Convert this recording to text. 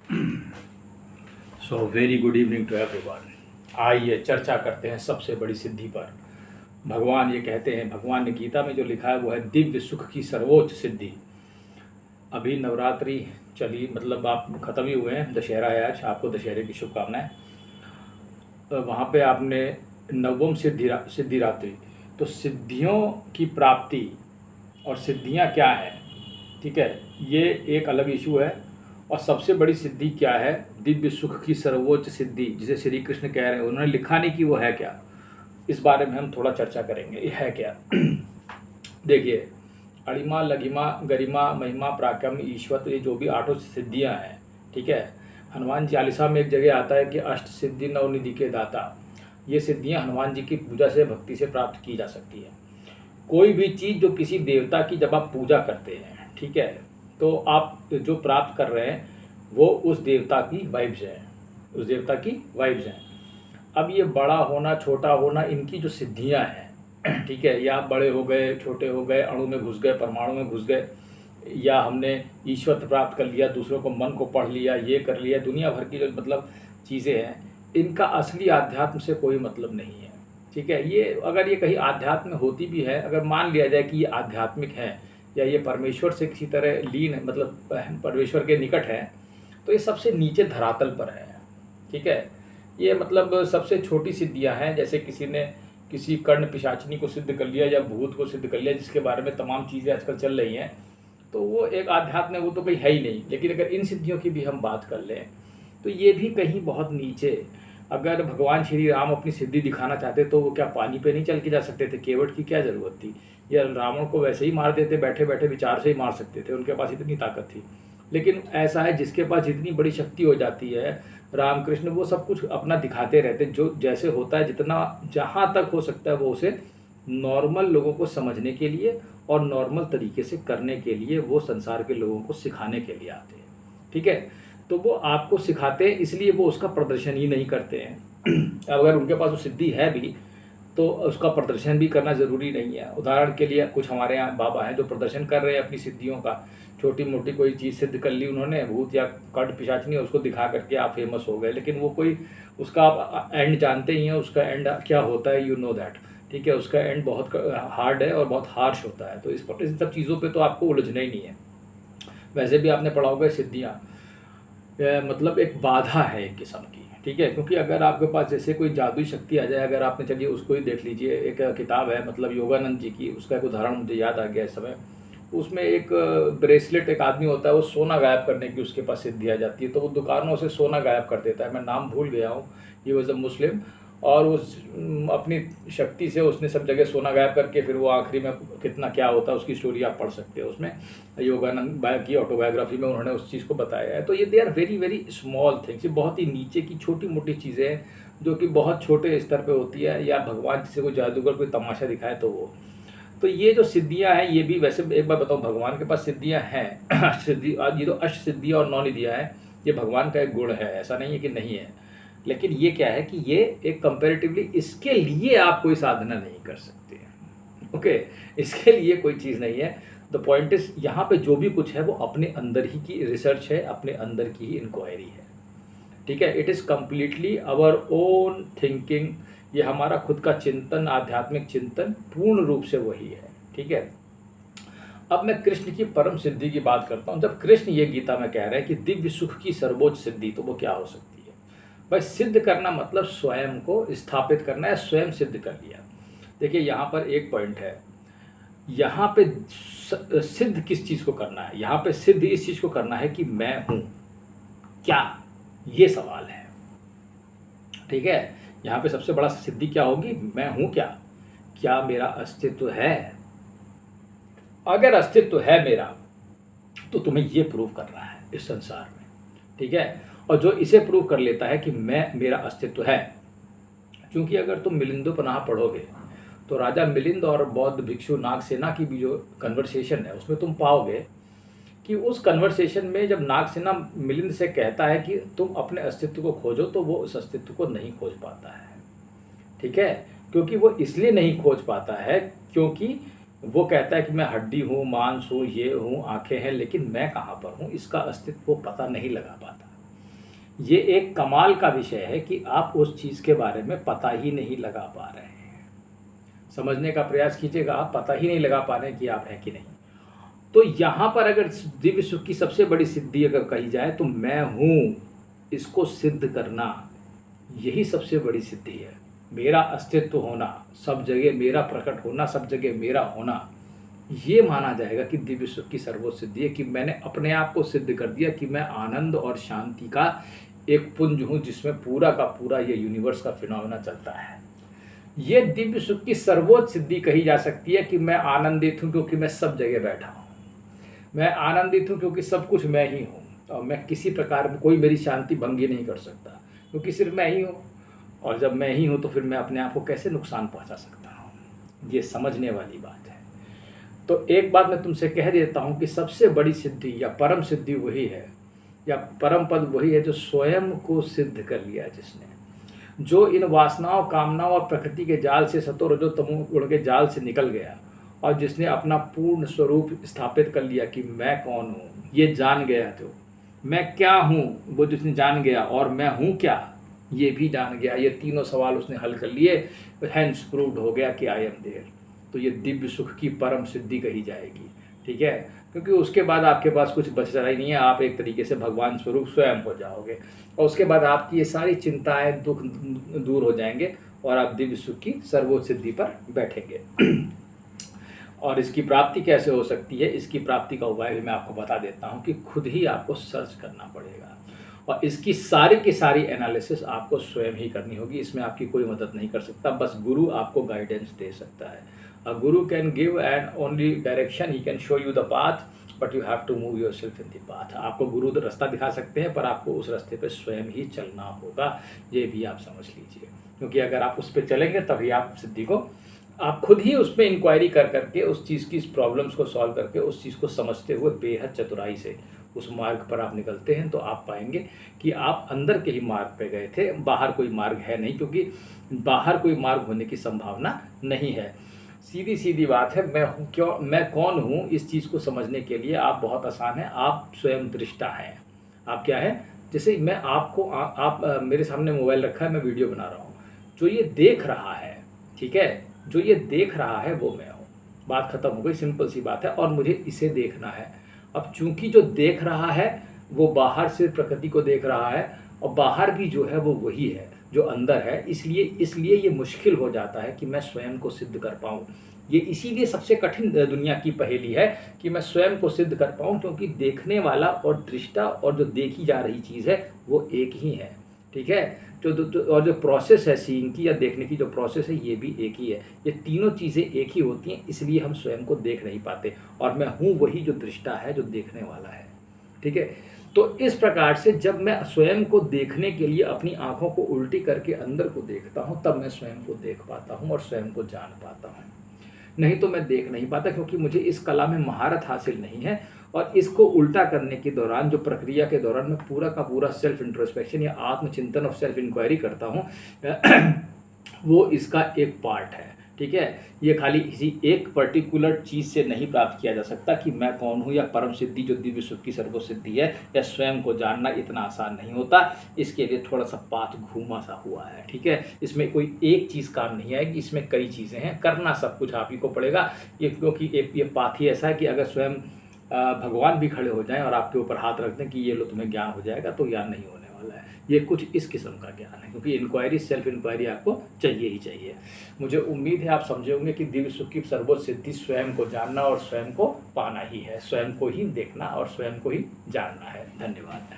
So very good evening to everyone. आइए चर्चा करते हैं सबसे बड़ी सिद्धि पर। भगवान ये कहते हैं, भगवान ने गीता में जो लिखा है वो है दिव्य सुख की सर्वोच्च सिद्धि। अभी नवरात्रि चली, मतलब आप ख़त्म ही हुए हैं, दशहरा है आज, आपको दशहरे की शुभकामनाएं। वहाँ पे आपने नवम सिद्धिरात्रि, तो सिद्धियों की प्राप्ति और सिद्धियाँ क्या है, ठीक है, ये एक अलग इशू है। और सबसे बड़ी सिद्धि क्या है, दिव्य सुख की सर्वोच्च सिद्धि, जिसे श्री कृष्ण कह रहे हैं, उन्होंने लिखा नहीं कि वो है क्या। इस बारे में हम थोड़ा चर्चा करेंगे, ये है क्या। देखिए, अणिमा लघिमा गरिमा महिमा पराक्रम ईश्वर, ये जो भी आठों सिद्धियां हैं, ठीक है। हनुमान चालीसा में एक जगह आता है कि अष्ट सिद्धि नवनिधि के दाता। ये सिद्धियां हनुमान जी की पूजा से, भक्ति से प्राप्त की जा सकती है। कोई भी चीज़ जो किसी देवता की जब आप पूजा करते हैं, ठीक है, तो आप जो प्राप्त कर रहे हैं वो उस देवता की वाइब्स हैं, उस देवता की वाइब्स हैं। अब ये बड़ा होना छोटा होना, इनकी जो सिद्धियां हैं, ठीक है, या बड़े हो गए छोटे हो गए, अणु में घुस गए परमाणु में घुस गए, या हमने ईश्वर प्राप्त कर लिया, दूसरों को मन को पढ़ लिया, ये कर लिया, दुनिया भर की जो मतलब चीज़ें हैं, इनका असली आध्यात्म से कोई मतलब नहीं है, ठीक है। ये अगर ये कहीं आध्यात्म होती भी है, अगर मान लिया जाए कि ये आध्यात्मिक है या ये परमेश्वर से किसी तरह लीन है, मतलब परमेश्वर के निकट है, तो ये सबसे नीचे धरातल पर है, ठीक है। ये मतलब सबसे छोटी सिद्धियां हैं, जैसे किसी ने किसी कर्ण पिशाचिनी को सिद्ध कर लिया या भूत को सिद्ध कर लिया, जिसके बारे में तमाम चीज़ें आजकल चल रही हैं, तो वो एक आध्यात्म है, वो तो कहीं है ही नहीं। लेकिन अगर इन सिद्धियों की भी हम बात कर लें तो ये भी कहीं बहुत नीचे। अगर भगवान श्री राम अपनी सिद्धि दिखाना चाहते तो वो क्या पानी पे नहीं चल के जा सकते थे? केवट की क्या ज़रूरत थी? या रावण को वैसे ही मार देते, बैठे बैठे विचार से ही मार सकते थे, उनके पास इतनी ताकत थी। लेकिन ऐसा है, जिसके पास इतनी बड़ी शक्ति हो जाती है, रामकृष्ण वो सब कुछ अपना दिखाते रहते, जो जैसे होता है, जितना जहाँ तक हो सकता है वो उसे नॉर्मल लोगों को समझने के लिए और नॉर्मल तरीके से करने के लिए वो संसार के लोगों को सिखाने के लिए आते हैं, ठीक है। तो वो आपको सिखाते हैं, इसलिए वो उसका प्रदर्शन ही नहीं करते हैं। अगर उनके पास वो सिद्धि है भी तो उसका प्रदर्शन भी करना ज़रूरी नहीं है। उदाहरण के लिए कुछ हमारे यहाँ बाबा हैं जो प्रदर्शन कर रहे हैं अपनी सिद्धियों का, छोटी मोटी कोई चीज़ सिद्ध कर ली उन्होंने, भूत या कर्ण पिशाचिनी, उसको दिखा करके आप फेमस हो गए। लेकिन वो कोई, उसका आप एंड जानते ही हैं, उसका एंड क्या होता है, यू नो दैट, ठीक है। उसका एंड बहुत हार्ड है और बहुत हार्श होता है। तो इन सब चीज़ों पर तो आपको उलझना ही नहीं है। वैसे भी आपने पढ़ा होगा, सिद्धियाँ मतलब एक बाधा है एक किस्म की, ठीक है। क्योंकि अगर आपके पास जैसे कोई जादुई शक्ति आ जाए, अगर आपने, चलिए उसको ही देख लीजिए, एक किताब है मतलब योगानंद जी की, उसका एक उदाहरण मुझे याद आ गया इस समय। उसमें एक ब्रेसलेट, एक आदमी होता है, वो सोना गायब करने की उसके पास सिद्धि आ जाती है, तो वो दुकानों से सोना गायब कर देता है। मैं नाम भूल गया हूँ, ही वॉज अ मुस्लिम। और उस अपनी शक्ति से उसने सब जगह सोना गायब करके, फिर वो आखिरी में कितना क्या होता है उसकी स्टोरी आप पढ़ सकते हो उसमें, योगानंद की ऑटोबायोग्राफी में उन्होंने उस चीज़ को बताया है। तो ये they are very very small things, ये बहुत ही नीचे की छोटी मोटी चीज़ें हैं जो कि बहुत छोटे स्तर पे होती है। या भगवान जिसे कोई जादूगर कोई तमाशा दिखाए तो वो, तो ये जो सिद्धियां हैं, ये भी वैसे एक बार बताऊं, भगवान के पास सिद्धियां हैं। सिद्धि, ये तो अष्ट सिद्धियां और नौ निधियां हैं, ये भगवान का एक गुण है, ऐसा नहीं है कि नहीं है। लेकिन ये क्या है कि ये एक कंपैरेटिवली, इसके लिए आप कोई साधना नहीं कर सकते, ओके, इसके लिए कोई चीज़ नहीं है। द पॉइंट इज, यहाँ पे जो भी कुछ है वो अपने अंदर ही की रिसर्च है, अपने अंदर की ही इंक्वायरी है, ठीक है। It is completely our own thinking, ये हमारा खुद का चिंतन, आध्यात्मिक चिंतन पूर्ण रूप से वही है, ठीक है। अब मैं कृष्ण की परम सिद्धि की बात करता हूँ। जब कृष्ण ये गीता में कह रहे हैं कि दिव्य सुख की सर्वोच्च सिद्धि, तो वो क्या हो सकती है भाई? सिद्ध करना मतलब स्वयं को स्थापित करना है, स्वयं सिद्ध कर लिया। देखिए यहाँ पर एक पॉइंट है, यहाँ पे सिद्ध किस चीज़ को करना है? यहाँ पे सिद्ध इस चीज़ को करना है कि मैं हूँ क्या, ये सवाल है, ठीक है। यहाँ पे सबसे बड़ा सिद्धि क्या होगी? मैं हूँ क्या, क्या मेरा अस्तित्व है? अगर अस्तित्व है मेरा, तो तुम्हें ये प्रूव करना है इस संसार में, ठीक है। और जो इसे प्रूव कर लेता है कि मैं, मेरा अस्तित्व है, क्योंकि अगर तुम मिलिंदोपनाह पढ़ोगे तो राजा मिलिंद और बौद्ध भिक्षु नागसेना की भी जो कन्वर्सेशन है, उसमें तुम पाओगे कि उस कन्वर्सेशन में जब नागसेना मिलिंद से कहता है कि तुम अपने अस्तित्व को खोजो, तो वो उस अस्तित्व को नहीं खोज पाता है, ठीक है। क्योंकि वो इसलिए नहीं खोज पाता है क्योंकि वो कहता है कि मैं हड्डी हूँ, मांस हूँ, ये हूँ, आंखें हैं, लेकिन मैं कहाँ पर हूँ, इसका अस्तित्व वो पता नहीं लगा पाता। ये एक कमाल का विषय है कि आप उस चीज़ के बारे में पता ही नहीं लगा पा रहे हैं। समझने का प्रयास कीजिएगा, आप पता ही नहीं लगा पा रहे हैं कि आप हैं कि नहीं। तो यहाँ पर अगर दिव्य सुख की सबसे बड़ी सिद्धि अगर कही जाए तो मैं हूँ, इसको सिद्ध करना, यही सबसे बड़ी सिद्धि है। मेरा अस्तित्व होना, सब जगह मेरा प्रकट होना, सब जगह मेरा होना, ये माना जाएगा कि दिव्य सुख की सर्वोच्च सिद्धि है कि मैंने अपने आप को सिद्ध कर दिया कि मैं आनंद और शांति का एक पुंज हूँ जिसमें पूरा का पूरा ये यूनिवर्स का फिनोमेना चलता है। ये दिव्य सुख की सर्वोच्च सिद्धि कही जा सकती है कि मैं आनंदित हूँ क्योंकि मैं सब जगह बैठा हूँ। मैं आनंदित हूँ क्योंकि सब कुछ मैं ही हूँ और मैं किसी प्रकार में कोई मेरी शांति भंगी नहीं कर सकता क्योंकि सिर्फ मैं ही हूँ। और जब मैं ही हूँ तो फिर मैं अपने आप को कैसे नुकसान पहुँचा सकता हूँ। ये समझने वाली बात है। तो एक बात मैं तुमसे कह देता हूँ कि सबसे बड़ी सिद्धि या परम सिद्धि वही है, या परम पद वही है जो स्वयं को सिद्ध कर लिया, जिसने, जो इन वासनाओं, कामनाओं और प्रकृति के जाल से, सतो रजो तमो गुण के जाल से निकल गया और जिसने अपना पूर्ण स्वरूप स्थापित कर लिया कि मैं कौन हूँ, ये जान गया। तो मैं क्या हूँ वो जिसने जान गया, और मैं हूँ क्या ये भी जान गया। ये तीनों सवाल उसने हल कर लिए, हैंस प्रूव्ड हो गया कि आई एम देयर। तो ये दिव्य सुख की परम सिद्धि कही जाएगी, ठीक है, क्योंकि उसके बाद आपके पास कुछ बचा ही नहीं है। आप एक तरीके से भगवान स्वरूप स्वयं हो जाओगे और उसके बाद आपकी ये सारी चिंताएं, दुख दूर हो जाएंगे और आप दिव्य सुख की सर्वोच्च सिद्धि पर बैठेंगे। और इसकी प्राप्ति कैसे हो सकती है, इसकी प्राप्ति का उपाय भी मैं आपको बता देता हूँ कि खुद ही आपको सर्च करना पड़ेगा और इसकी सारी की सारी एनालिसिस आपको स्वयं ही करनी होगी। इसमें आपकी कोई मदद नहीं कर सकता, बस गुरु आपको गाइडेंस दे सकता है। A guru can give and only direction, he can show you the path, but you have to move yourself in the path. आपको गुरु तो रास्ता दिखा सकते हैं पर आपको उस रास्ते पे स्वयं ही चलना होगा, ये भी आप समझ लीजिए। क्योंकि अगर आप उस पर चलेंगे तभी आप सिद्धि को, आप खुद ही उस पर इंक्वायरी कर करके उस चीज़ की प्रॉब्लम्स को सॉल्व करके उस चीज़ को समझते हुए बेहद चतुराई से उस मार्ग पर आप निकलते हैं तो आप पाएंगे कि आप अंदर के ही मार्ग पे गए थे, बाहर कोई मार्ग है नहीं, क्योंकि बाहर कोई मार्ग होने की संभावना नहीं है। सीधी सीधी बात है, मैं हूँ क्यों, मैं कौन हूँ, इस चीज़ को समझने के लिए आप बहुत आसान है, आप स्वयं दृष्टा हैं। आप क्या है, जैसे मैं आपको आप मेरे सामने मोबाइल रखा है, मैं वीडियो बना रहा हूँ, जो ये देख रहा है, ठीक है, जो ये देख रहा है वो मैं हूँ। बात खत्म हो गई, सिंपल सी बात है। और मुझे इसे देखना है। अब चूंकि जो देख रहा है वो बाहर से प्रकृति को देख रहा है और बाहर भी जो है वो वही है जो अंदर है, इसलिए ये मुश्किल हो जाता है कि मैं स्वयं को सिद्ध कर पाऊँ। ये इसीलिए सबसे कठिन दुनिया की पहेली है कि मैं स्वयं को सिद्ध कर पाऊँ, क्योंकि देखने वाला और दृष्टा और जो देखी जा रही चीज़ है वो एक ही है, ठीक है। और जो प्रोसेस है सीइंग की या देखने की जो प्रोसेस है ये भी एक ही है। ये तीनों चीज़ें एक ही होती हैं, इसलिए हम स्वयं को देख नहीं पाते। और मैं हूँ वही जो दृष्टा है, जो देखने वाला है, ठीक है। तो इस प्रकार से जब मैं स्वयं को देखने के लिए अपनी आँखों को उल्टी करके अंदर को देखता हूँ तब मैं स्वयं को देख पाता हूँ और स्वयं को जान पाता हूँ। नहीं तो मैं देख नहीं पाता, क्योंकि मुझे इस कला में महारत हासिल नहीं है। और इसको उल्टा करने के दौरान, जो प्रक्रिया के दौरान मैं पूरा का पूरा सेल्फ इंट्रोस्पेक्शन या आत्मचिंतन और सेल्फ इंक्वायरी करता हूँ वो इसका एक पार्ट है, ठीक है। ये खाली किसी एक पर्टिकुलर चीज़ से नहीं प्राप्त किया जा सकता कि मैं कौन हूँ, या परम सिद्धि जो दिव्य सुख की सर्वोच्च सिद्धि है, या स्वयं को जानना इतना आसान नहीं होता। इसके लिए थोड़ा सा पाथ घूमा सा हुआ है, ठीक है। इसमें कोई एक चीज़ काम नहीं आएगी, इसमें कई चीज़ें हैं, करना सब कुछ आप ही को पड़ेगा। ये क्योंकि ये पाथ ही ऐसा है कि अगर स्वयं भगवान भी खड़े हो जाएं और आपके ऊपर हाथ रख दें कि ये लो तुम्हें ज्ञान हो जाएगा, तो ज्ञान नहीं होने वाला है। ये कुछ इस किस्म का ज्ञान है, क्योंकि इंक्वायरी, सेल्फ इंक्वायरी आपको चाहिए ही चाहिए। मुझे उम्मीद है आप समझे होंगे कि दिव्य सुख की सर्वोच्च सिद्धि स्वयं को जानना और स्वयं को पाना ही है, स्वयं को ही देखना और स्वयं को ही जानना है। धन्यवाद।